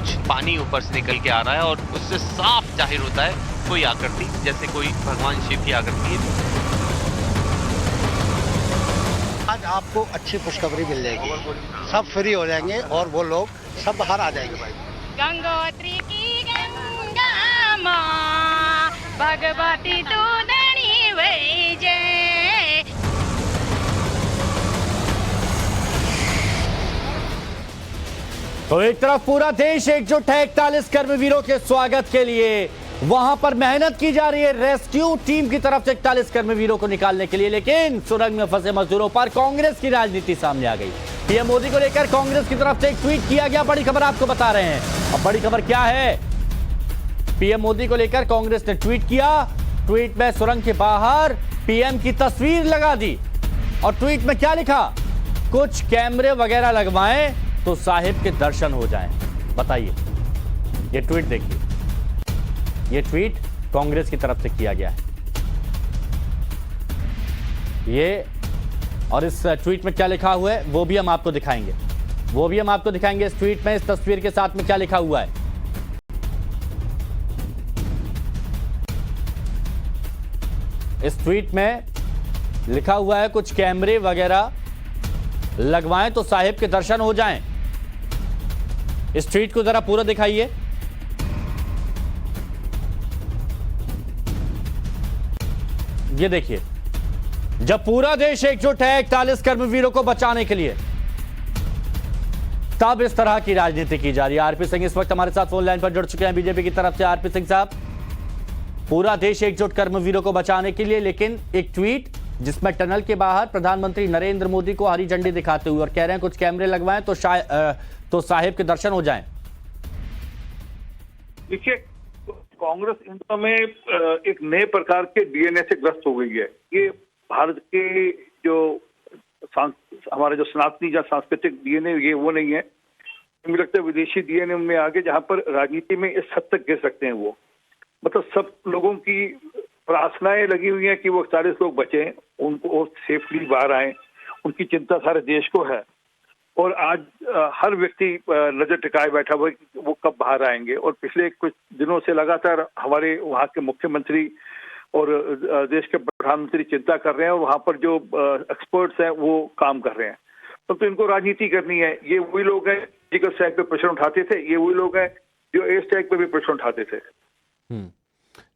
कुछ पानी ऊपर से निकल के आ रहा है और उससे साफ जाहिर होता है कोई आकृति, जैसे कोई भगवान शिव की आकृति है। आज आपको अच्छी खुशखबरी मिल जाएगी, सब फ्री हो जाएंगे और वो लोग सब बाहर आ जाएंगे भाई। गंगोत्री की गंगा माँ भगवती तू धनी वही जय। तो एक तरफ पूरा देश एकजुट है 41 कर्मवीरों के स्वागत के लिए, वहां पर मेहनत की जा रही है रेस्क्यू टीम की तरफ से 41 कर्मवीरों को निकालने के लिए, लेकिन सुरंग में फंसे मजदूरों पर कांग्रेस की राजनीति सामने आ गई। पीएम मोदी को लेकर कांग्रेस की तरफ से एक ट्वीट किया गया, बड़ी खबर आपको बता रहे हैं। अब बड़ी खबर क्या है? पीएम मोदी को लेकर कांग्रेस ने ट्वीट किया। ट्वीट में सुरंग के बाहर पीएम की तस्वीर लगा दी और ट्वीट में क्या लिखा? कुछ कैमरे वगैरह लगवाएं तो साहिब के दर्शन हो जाएं। बताइए, ये ट्वीट देखिए, ये ट्वीट कांग्रेस की तरफ से किया गया है। ये और इस ट्वीट में क्या लिखा हुआ है वो भी हम आपको दिखाएंगे, इस ट्वीट में इस तस्वीर के साथ में क्या लिखा हुआ है। इस ट्वीट में लिखा हुआ है कुछ कैमरे वगैरह लगवाएं तो साहिब के दर्शन हो जाएं। इस ट्वीट को जरा पूरा दिखाइए। ये देखिए, जब पूरा देश एकजुट है 41 कर्मवीरों को बचाने के लिए, तब इस तरह की राजनीति की जा रही है। आरपी सिंह इस वक्त हमारे साथ फोन लाइन पर जुड़ चुके हैं बीजेपी की तरफ से। आरपी सिंह साहब, पूरा देश एकजुट कर्मवीरों को बचाने के लिए, लेकिन एक ट्वीट जिसमें टनल के बाहर प्रधानमंत्री नरेंद्र मोदी को हरी झंडी दिखाते हुए और कह रहे हैं कुछ कैमरे लगवाएं तो साहिब के दर्शन हो जाएं। देखिए, कांग्रेस इन दिनों में एक नए प्रकार के डीएनए से ग्रस्त हो गई है। ये भारत के जो हमारे जो सनातनी या सांस्कृतिक डीएनए ये वो नहीं है। मुझे लगता है विदेशी डीएनए में आगे जहां पर राजनीति में इस हद तक गिर सकते हैं वो, मतलब सब लोगों की प्रार्थनाएं लगी हुई हैं कि वो 40 लोग बचे, उनको सेफली बाहर आए। उनकी चिंता सारे देश को है और आज हर व्यक्ति नजर टिकाए बैठा हुआ है वो कब बाहर आएंगे। और पिछले कुछ दिनों से लगातार हमारे वहाँ के मुख्यमंत्री और देश के प्रधानमंत्री चिंता कर रहे हैं और वहाँ पर जो एक्सपर्ट्स हैं वो काम कर रहे हैं। तो इनको राजनीति करनी है। ये वही लोग हैं सर्जिकल स्ट्राइक पे प्रश्न उठाते थे, ये वही लोग हैं जो एयर स्ट्राइक पे भी प्रश्न उठाते थे।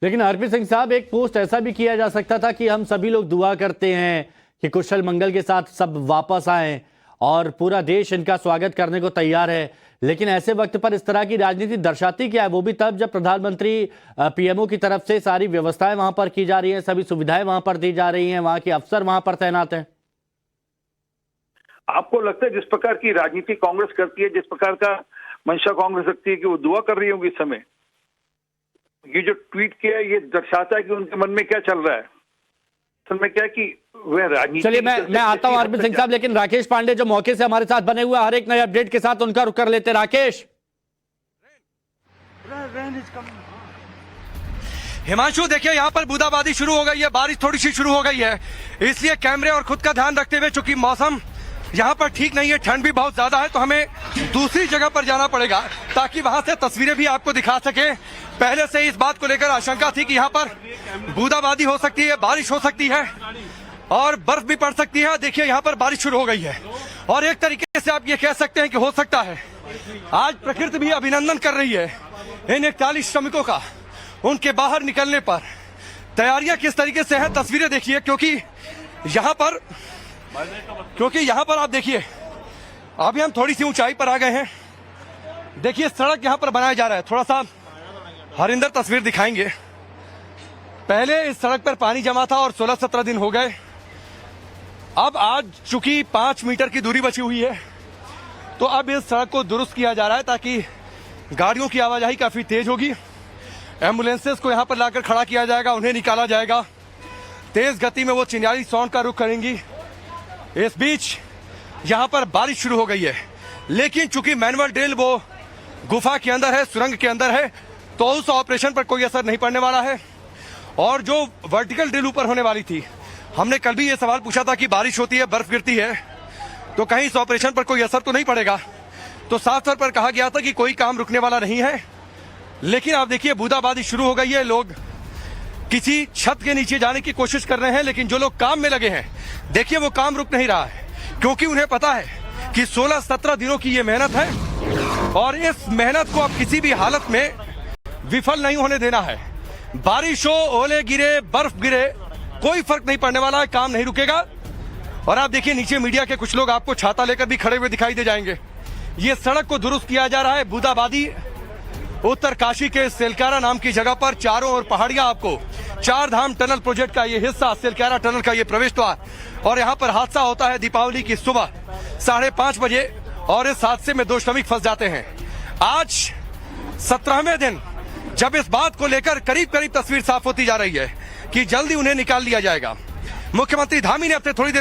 लेकिन आरपी सिंह साहब, एक पोस्ट ऐसा भी किया जा सकता था कि हम सभी लोग दुआ करते हैं कि कुशल मंगल के साथ सब वापस आए और पूरा देश इनका स्वागत करने को तैयार है। लेकिन ऐसे वक्त पर इस तरह की राजनीति दर्शाती क्या है? वो भी तब जब प्रधानमंत्री पीएमओ की तरफ से सारी व्यवस्थाएं वहां पर की जा रही हैं, सभी सुविधाएं वहां पर दी जा रही हैं, वहां के अफसर वहां पर तैनात हैं। आपको लगता है जिस प्रकार की राजनीति कांग्रेस करती है, जिस प्रकार का मंशा कांग्रेस रखती है कि वो दुआ कर रही होगी इस समय, ये जो ट्वीट किया है ये दर्शाता है कि उनके मन में क्या चल रहा है। असल में क्या है कि वह राजनीति। चलिए मैं आता हूं आरपी सिंह साहब, लेकिन राकेश पांडे जो मौके से हमारे साथ बने हुए हर एक नए अपडेट के साथ उनका रुख कर लेते। राकेश। हिमांशु, देखिए यहाँ पर बूंदाबांदी शुरू हो गई है, बारिश थोड़ी सी शुरू हो गई है, इसलिए कैमरे और खुद का ध्यान रखते हुए चूंकि मौसम यहाँ पर ठीक नहीं है, ठंड भी बहुत ज्यादा है, तो हमें दूसरी जगह पर जाना पड़ेगा ताकि वहां से तस्वीरें भी आपको दिखा सके। पहले से इस बात को लेकर आशंका थी कि यहाँ पर बूंदाबांदी हो सकती है, बारिश हो सकती है और बर्फ भी पड़ सकती है। देखिए यहाँ पर बारिश शुरू हो गई है और एक तरीके से आप ये कह सकते हैं कि हो सकता है आज प्रकृति भी अभिनंदन कर रही है इन 41 श्रमिकों का उनके बाहर निकलने पर। तैयारियां किस तरीके से हैं तस्वीरें देखिए, क्योंकि यहाँ पर आप देखिए अभी हम थोड़ी सी ऊंचाई पर आ गए हैं। देखिए सड़क यहाँ पर बनाया जा रहा है, थोड़ा सा हरिंदर तस्वीर दिखाएंगे। पहले इस सड़क पर पानी जमा था और 16-17 दिन हो गए। अब आज चूंकि 5 मीटर की दूरी बची हुई है तो अब इस सड़क को दुरुस्त किया जा रहा है ताकि गाड़ियों की आवाजाही काफी तेज होगी। एम्बुलेंसेस को यहाँ पर लाकर खड़ा किया जाएगा, उन्हें निकाला जाएगा। तेज गति में वो चिन्याली सौंड का रुख करेंगी। इस बीच यहाँ पर बारिश शुरू हो गई है, लेकिन चूंकि मैनुअल ड्रिल वो गुफा के अंदर है, सुरंग के अंदर है, तो उस ऑपरेशन पर कोई असर नहीं पड़ने वाला है। और जो वर्टिकल ड्रिल ऊपर होने वाली थी, हमने कल भी ये सवाल पूछा था कि बारिश होती है, बर्फ गिरती है, तो कहीं इस ऑपरेशन पर कोई असर तो नहीं पड़ेगा, तो साफ तौर पर कहा गया था कि कोई काम रुकने वाला नहीं है। लेकिन आप देखिए बूंदाबांदी शुरू हो गई है, लोग किसी छत के नीचे जाने की कोशिश कर रहे हैं, लेकिन जो लोग काम में लगे हैं देखिए वो काम रुक नहीं रहा है, क्योंकि उन्हें पता है कि 16-17 दिनों की ये मेहनत है और इस मेहनत को अब किसी भी हालत में विफल नहीं होने देना है। बारिश हो, ओले गिरे, बर्फ गिरे, कोई फर्क नहीं पड़ने वाला है, काम नहीं रुकेगा। और आप देखिए नीचे मीडिया के कुछ लोग आपको छाता लेकर भी खड़े हुए दिखाई दे जाएंगे। ये सड़क को दुरुस्त किया जा रहा है। बूंदाबांदी उत्तरकाशी के सेलकारा नाम की जगह पर चारों ओर पहाड़ियां, आपको चार धाम टनल प्रोजेक्ट का ये हिस्सा, सेलकारा टनल का ये प्रवेश द्वार, और यहाँ पर हादसा होता है दीपावली की सुबह 5:30 बजे और इस हादसे में 2 श्रमिक फंस जाते हैं। आज 17वें दिन जब इस बात को लेकर करीब करीब तस्वीर साफ होती जा रही है कि जल्दी उन्हें निकाल लिया जाएगा। मुख्यमंत्री धामी ने अपने थोड़ी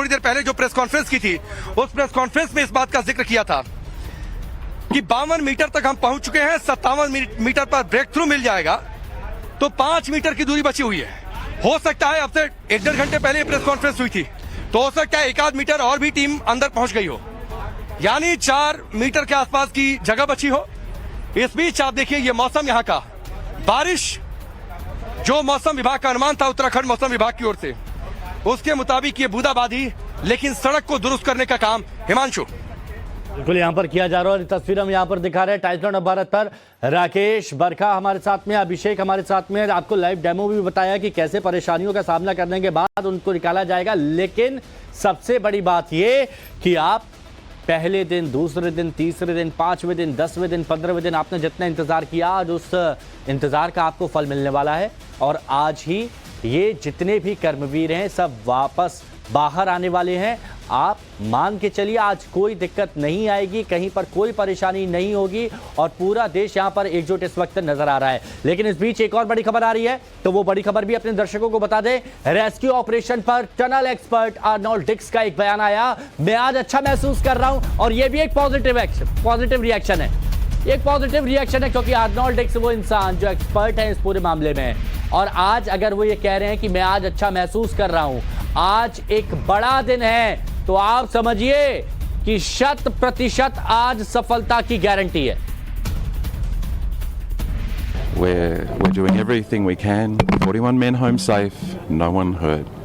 देर पहले जो प्रेस कॉन्फ्रेंस की थी, उस प्रेस कॉन्फ्रेंस में इस बात का जिक्र किया था कि 52 मीटर तक हम पहुंच चुके हैं, 57 मीटर पर ब्रेक थ्रू मिल जाएगा, तो 5 मीटर की दूरी बची हुई है। हो सकता है अब से 1-1.5 घंटे पहले प्रेस कॉन्फ्रेंस हुई थी, तो हो सकता है 1-आध मीटर और भी टीम अंदर पहुंच गई हो, यानी 4 मीटर के आसपास की जगह बची हो। इस बीच आप देखिए ये मौसम, यहाँ का बारिश, जो मौसम विभाग का अनुमान था उत्तराखंड मौसम विभाग की ओर से, उसके मुताबिक ये बूंदाबांदी, लेकिन सड़क को दुरुस्त करने का काम हिमांशु बिल्कुल यहाँ पर किया जा रहा है। और तस्वीर हम यहाँ पर दिखा रहे हैं टाइम्स ऑफ भारत पर। राकेश बरखा हमारे साथ में, अभिषेक हमारे साथ में, आपको लाइव डेमो भी बताया कि कैसे परेशानियों का सामना करने के बाद उनको निकाला जाएगा। लेकिन सबसे बड़ी बात ये कि आप पहले दिन, दूसरे दिन, तीसरे दिन, 5वें दिन, 10वें दिन, 15वें दिन आपने जितना इंतजार किया, आज उस इंतजार का आपको फल मिलने वाला है। और आज ही ये जितने भी कर्मवीर हैं सब वापस बाहर आने वाले हैं। आप मान के चलिए आज कोई दिक्कत नहीं आएगी, कहीं पर कोई परेशानी नहीं होगी और पूरा देश यहां पर एकजुट इस वक्त नजर आ रहा है। लेकिन इस बीच एक और बड़ी खबर आ रही है, तो वो बड़ी खबर भी अपने दर्शकों को बता दें। रेस्क्यू ऑपरेशन पर टनल एक्सपर्ट आर्नोल्ड डिक्स का एक बयान आया, मैं आज अच्छा महसूस कर रहा हूं, और ये भी एक पॉजिटिव रिएक्शन है। एक पॉजिटिव रिएक्शन है क्योंकि आर्नोल्ड डिक्स वो इंसान जो एक्सपर्ट है इस पूरे मामले में, और आज अगर वो ये कह रहे हैं कि मैं आज अच्छा महसूस कर रहा हूं, आज एक बड़ा दिन है, तो आप समझिए कि 100% आज सफलता की गारंटी है। We're doing everything we can. 41 men home safe, no one hurt,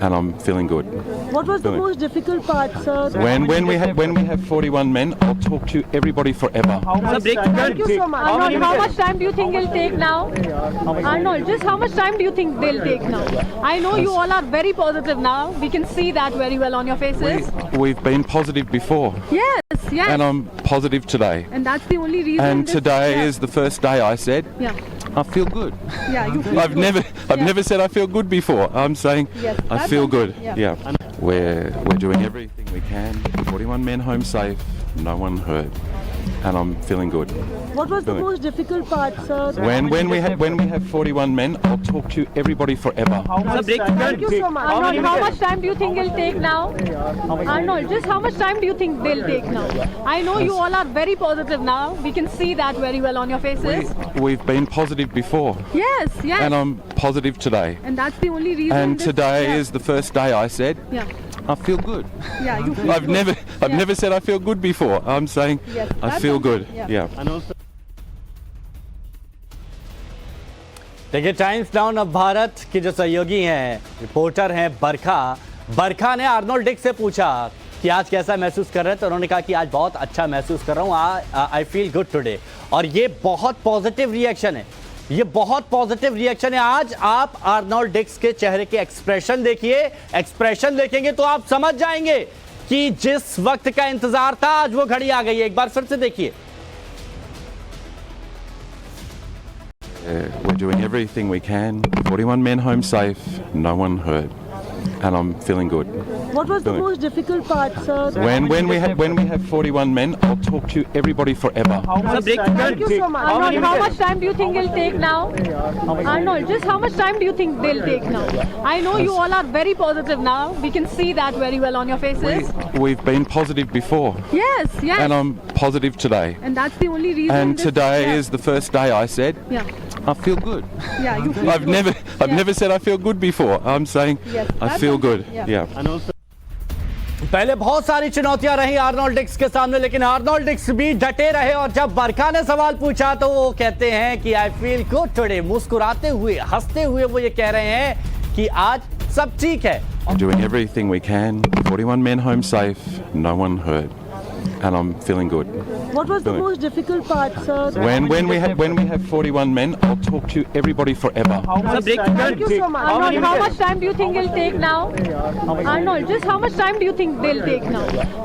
and I'm feeling good. What was the most difficult part, sir? When we have 41 men, I'll talk to everybody forever. Thank you so much. Arnold, how much time do you think it'll take now? Arnold, just how much time do you think they'll take now? I know you all are very positive now. We can see that very well on your faces. We've been positive before, Yes, yes. and I'm positive today. And that's the only reason. And today is the first day I said, Yeah. I feel good. Yeah, you feel I've good. never said I feel good before. I'm saying Yes, I that's feel okay. good. Yeah. Yeah. We're doing everything we can. 41 men home safe, no one hurt, and I'm feeling good. What was the Feeling- most difficult part, sir? When we have 41 men, I'll talk to everybody forever. Thank you so much. Arnold, how much time do you think it'll take now? Arnold, just how much time do you think they'll take now? I know you all are very positive now. We can see that very well on your faces. We've been positive before, Yes, yes. and I'm positive today. And that's the only reason. And this- today yeah. is the first day I said, Yeah. I feel good. Yeah, you feel I've good. never said I feel good before. I'm saying Yes, I that's feel okay. good. Yeah. Yeah. देखिए times now of Bharat के जो सहयोगी हैं, reporter हैं बरखा ने Arnold डिक्स से पूछा कि आज कैसा महसूस कर रहे हैं, तो उन्होंने कहा कि आज बहुत अच्छा महसूस कर रहा हूँ, आई फील गुड टुडे। और ये बहुत पॉजिटिव रिएक्शन है, ये बहुत पॉजिटिव रिएक्शन है। आज आप आर्नोल्ड डिक्स के चेहरे के एक्सप्रेशन देखिए, एक्सप्रेशन देखेंगे तो आप समझ जाएंगे कि जिस वक्त का इंतजार था आज वो घड़ी आ गई है। एक बार फिर से देखिए। We're doing everything we can. 41 men home safe, no one hurt, and I'm feeling good. What was the Feeling- most difficult part, sir? When we have 41 men, I'll talk to everybody forever. Thank you so much. Arnold, how much time do you think it'll take now? Arnold, just how much time do you think they'll take now? I know you all are very positive now. We can see that very well on your faces. We've been positive before, Yes, yes. and I'm positive today. And that's the only reason. And this- today yeah. is the first day I said, Yeah. I feel good. Yeah, you feel I've good. never said I feel good before. I'm saying Yes, I that's feel okay. good. Yeah. Yeah. पहले बहुत सारी चुनौतियां रही Arnold डिक्स के सामने, लेकिन Arnold डिक्स भी डटे रहे और जब बरखा ने सवाल पूछा तो वो कहते हैं कि आई फील गुड टुडे। मुस्कुराते हुए, हंसते हुए वो ये कह रहे हैं कि आज सब ठीक है। Doing everything we can. 41 men home safe, no one hurt, and I'm feeling good. What was the most difficult part, sir? When we have 41 men, I'll talk to everybody forever. Thank you so much. Arnold, how much time do you think it'll take now? Arnold, just how much time do you think they'll take now?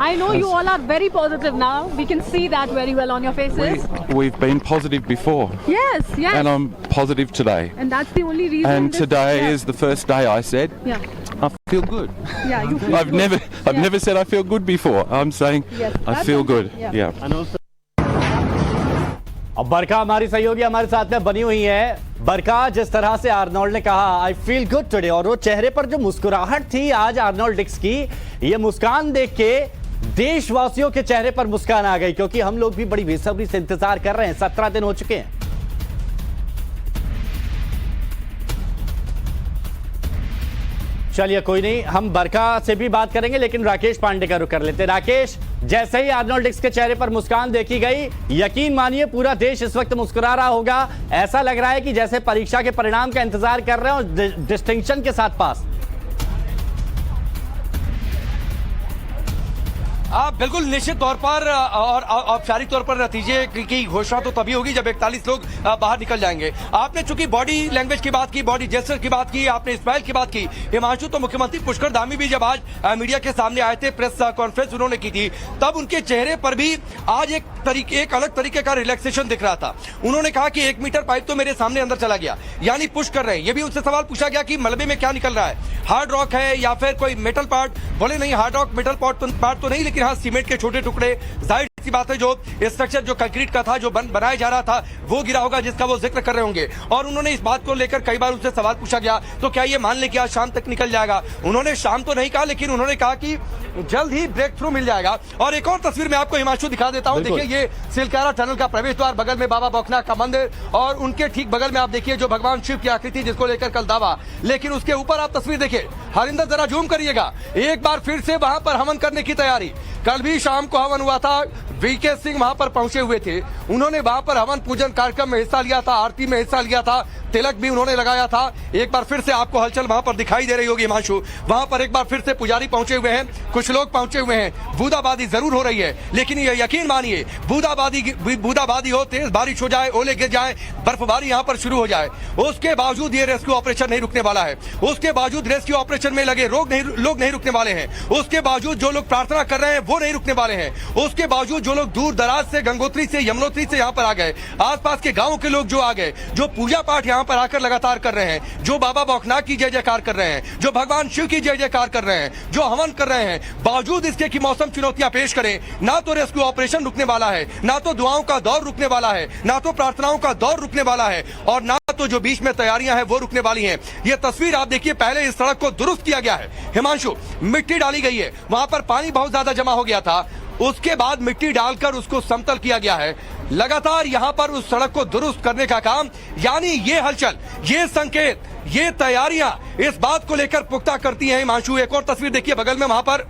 I know you all are very positive now. We can see that very well on your faces. We've been positive before, Yes, yes. and I'm positive today. And that's the only reason. And this- today yeah. is the first day I said Yeah, I feel good. yeah, you feel I've good. never said I feel good before. I'm saying Yes, I that's feel something, good. yeah. Yeah. अब बरखा हमारी सहयोगी हमारे साथ में बनी हुई है। बरखा, जिस तरह से आर्नोल्ड ने कहा आई फील गुड टुडे, और वो चेहरे पर जो मुस्कुराहट थी आज आर्नोल्ड डिक्स की, ये मुस्कान देख के देशवासियों के चेहरे पर मुस्कान आ गई, क्योंकि हम लोग भी बड़ी बेसब्री से इंतजार कर रहे हैं। 17 दिन हो चुके हैं। चलिए कोई नहीं, हम बरखा से भी बात करेंगे, लेकिन राकेश पांडे का रुख कर लेते हैं। राकेश, जैसे ही आर्नोल्ड डिक्स के चेहरे पर मुस्कान देखी गई, यकीन मानिए पूरा देश इस वक्त मुस्कुरा रहा होगा। ऐसा लग रहा है कि जैसे परीक्षा के परिणाम का इंतजार कर रहे हो और डिस्टिंक्शन के साथ पास। बिल्कुल निश्चित तौर पर और औपचारिक तौर पर नतीजे की घोषणा तो तभी होगी जब 41 लोग बाहर निकल जाएंगे। आपने चूंकि बॉडी लैंग्वेज की बात की, बॉडी जेस्चर की बात की, आपने स्माइल की बात की। हिमांशु, तो मुख्यमंत्री पुष्कर धामी भी जब आज मीडिया के सामने आए थे, प्रेस कॉन्फ्रेंस उन्होंने की थी, तब उनके चेहरे पर भी आज एक अलग तरीके का रिलैक्सेशन दिख रहा था। उन्होंने कहा कि 1 मीटर पाइप तो मेरे सामने अंदर चला गया, यानी पुश कर रहे हैं। ये भी उनसे सवाल पूछा गया कि मलबे में क्या निकल रहा है, हार्ड रॉक है या फिर कोई मेटल पार्ट। बोले नहीं, हार्ड रॉक मेटल पार्ट तो नहीं, लेकिन हाँ सीमेंट के छोटे टुकड़े। जाहिर सी बात है, जो स्ट्रक्चर जो कंक्रीट का था, जो बनाया जा रहा था, वो गिरा होगा, जिसका वो जिक्र कर रहे होंगे। और उन्होंने इस बात को लेकर कई बार उनसे सवाल पूछा गया, तो क्या ये मान ले कि आज शाम तक निकल जाएगा? उन्होंने शाम तो नहीं कहा, लेकिन उन्होंने कहा कि जल्द ही ब्रेक थ्रू मिल जाएगा। और एक और तस्वीर मैं आपको हिमांशु दिखा देता हूं। देखिए, ये सिलकारा टनल का प्रवेश द्वार, बगल में बाबा बौखनाथ का मंदिर, और उनके ठीक बगल में आप देखिए जो भगवान शिव की आकृति, जिसको लेकर कल दावा। लेकिन उसके ऊपर आप तस्वीर देखिए, हरिंदर जरा जूम करिएगा, एक बार फिर से वहां पर हवन करने की तैयारी। कल भी शाम को हवन हुआ था, वीके सिंह वहां पर पहुंचे हुए थे, उन्होंने वहां पर हवन पूजन कार्यक्रम में हिस्सा लिया था, आरती में हिस्सा लिया था, तिलक भी उन्होंने लगाया था। एक बार फिर से आपको हलचल वहां पर दिखाई दे रही होगी हिमांशु। वहां पर एक बार फिर से पुजारी पहुंचे हुए हैं, कुछ लोग पहुंचे हुए हैं। बूंदाबांदी जरूर हो रही है, लेकिन ये यकीन मानिए, बूंदाबांदी हो, तेज बारिश हो जाए, ओले गिर जाए, बर्फबारी यहां पर शुरू हो जाए, उसके बावजूद ये रेस्क्यू ऑपरेशन नहीं रुकने वाला है। उसके बावजूद रेस्क्यू ऑपरेशन में लगे लोग नहीं रुकने वाले हैं। उसके बावजूद जो लोग प्रार्थना कर रहे हैं वो नहीं रुकने वाले हैं। उसके बावजूद जो लोग दूर दराज से, गंगोत्री से, यमुनोत्री से यहाँ पर आ गए, आसपास के गांवों के लोग जो आ गए, जो पूजा पाठ यहाँ पर आकर लगातार कर रहे हैं, जो बाबा बौखनाथ की जय जयकार कर रहे हैं, जो भगवान शिव की जय जयकार कर रहे हैं, जो हवन कर रहे हैं, बावजूद इसके कि मौसम चुनौतियां पेश करें, ना तो रेस्क्यू ऑपरेशन रुकने वाला है, ना तो दुआओं का दौर रुकने वाला है, ना तो प्रार्थनाओं का दौर रुकने वाला है, और ना तो जो बीच में तैयारियां हैं वो रुकने वाली हैं। ये तस्वीर आप देखिए, पहले इस सड़क को दुरुस्त किया गया है हिमांशु, मिट्टी डाली गई है, वहां पर पानी बहुत ज्यादा जमा हो गया था, उसके बाद मिट्टी डालकर उसको समतल किया गया है। लगातार यहां पर उस सड़क को दुरुस्त करने का काम, यानी ये हलचल, ये संकेत, ये तैयारियां इस बात को लेकर पुख्ता करती हैं हिमांशु। एक और तस्वीर देखिए बगल में, वहां पर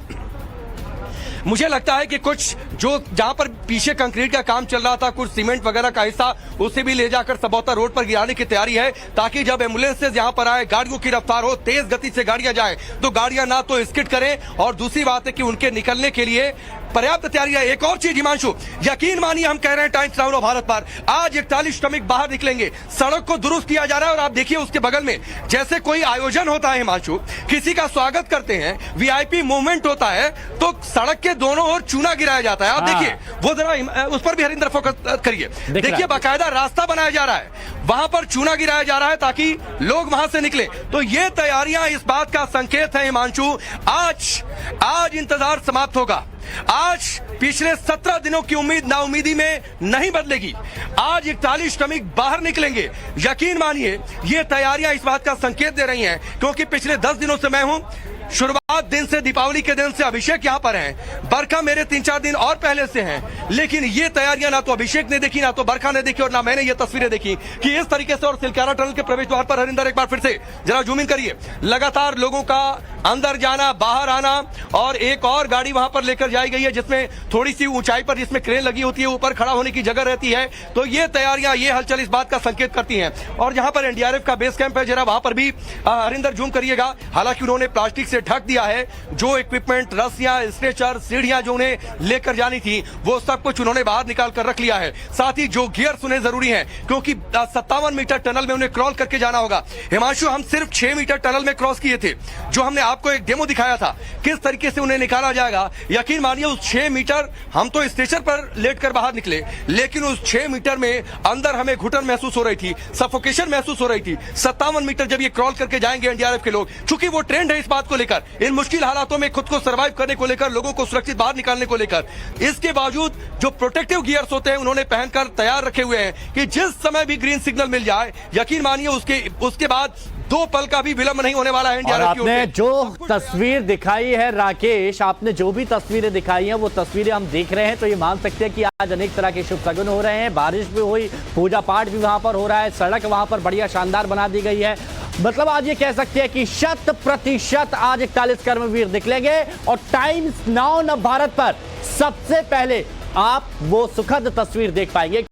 मुझे लगता है कि कुछ जो जहां पर पीछे कंक्रीट का काम चल रहा था, कुछ सीमेंट वगैरह का हिस्सा, उसे भी ले जाकर सबौता रोड पर गिराने की तैयारी है, ताकि जब एम्बुलेंसेज यहां पर आए, गाड़ियों की रफ्तार हो, तेज गति से गाड़ियां जाए, तो गाड़ियां ना तो स्किड करें, और दूसरी बात है कि उनके निकलने के लिए पर्याप्त तैयारी है। एक और चीज हिमांशु, यकीन मानिए, हम कह रहे हैं टाइम्स नाउ भारत पर, आज 41 श्रमिक बाहर निकलेंगे, सड़क को दुरुस्त किया जा रहा है। और आप देखिए उसके बगल में जैसे कोई आयोजन होता है हिमांशु, किसी का स्वागत करते हैं, वीआईपी मूवमेंट होता है, तो सड़क के दोनों ओर चूना गिराया जाता है। आप देखिए, वो जरा उस पर भी हरिंदर फोकस करिए, देखिए बाकायदा रास्ता बनाया जा रहा है, वहां पर चूना गिराया जा रहा है ताकि लोग वहां से निकले। तो ये तैयारियां इस बात का संकेत है हिमांशु, आज इंतजार समाप्त होगा। आज पिछले 17 दिनों की उम्मीद नाउमीदी में नहीं बदलेगी। आज 41 श्रमिक बाहर निकलेंगे। यकीन मानिए, ये तैयारियां इस बात का संकेत दे रही हैं, क्योंकि पिछले 10 दिनों से मैं हूं, शुरुआत दिन से, दीपावली के दिन से अभिषेक यहाँ पर हैं। बरखा मेरे 3-4 दिन और पहले से हैं, लेकिन ये तैयारियां ना तो अभिषेक ने देखी, ना तो बरखा ने देखी और ना मैंने ये तस्वीरें देखी कि इस तरीके से। और सिलकारा टनल के प्रवेश द्वार पर हरिंदर एक बार फिर से जरा जूम इन करिए, लगातार लोगों का अंदर जाना, बाहर आना, और एक और गाड़ी वहां पर लेकर जाई गई है जिसमें थोड़ी सी ऊंचाई पर, जिसमें क्रेन लगी होती है, ऊपर खड़ा होने की जगह रहती है। तो ये तैयारियां, ये हलचल इस बात का संकेत करती हैं। और जहां पर एनडीआरएफ का बेस कैंप है, जरा वहां पर भी हरिंदर जूम करिएगा। हालांकि उन्होंने प्लास्टिक से ढक दिया है जो इक्विपमेंट, रस्सियां, स्ट्रेचर, सीढ़ियां जो उन्हें लेकर जानी थी, वो सब कुछ उन्होंने बाहर निकाल कर रख लिया है। साथ ही जो गियर्स उन्हें जरूरी है, क्योंकि 57 मीटर टनल में उन्हें क्रॉल करके जाना होगा। हिमांशु, हम सिर्फ 6 मीटर टनल में क्रॉस किए थे, जो हमने आपको एक डेमो दिखाया था किस तरीके से उन्हें निकाला जाएगा। यकीन मानिए उस 6 मीटर, हम तो स्ट्रेचर पर लेटकर बाहर निकले, लेकिन उस 6 मीटर में अंदर हमें घुटन महसूस हो रही थी, सफोकेशन महसूस हो रही थी। 57 मीटर जब ये क्रॉल करके जाएंगे एनडीआरएफ के लोग, चूंकि वो ट्रेंड है इस बात को लेकर, इन मुश्किल हालातों में खुद को सर्वाइव करने को लेकर, लोगों को सुरक्षित बाहर निकालने को लेकर, इसके बावजूद जो प्रोटेक्टिव गियर्स होते हैं उन्होंने पहनकर तैयार रखे हुए हैं कि जिस समय भी ग्रीन सिग्नल मिल जाए, यकीन मानिए उसके बाद 2 पल का भी विलंब नहीं होने वाला है। और आपने जो तस्वीर दिखाई है राकेश, आपने जो भी तस्वीरें दिखाई हैं वो तस्वीरें हम देख रहे हैं, तो ये मान सकते हैं कि आज अनेक तरह के शुभ शगुन हो रहे हैं। बारिश भी हुई, पूजा पाठ भी वहां पर हो रहा है, सड़क वहां पर बढ़िया शानदार बना दी गई है। मतलब आज ये कह सकते हैं कि 100% आज 41 कर्मवीर निकलेंगे। और टाइम्स नाउ न भारत पर सबसे पहले आप वो सुखद तस्वीर देख पाएंगे।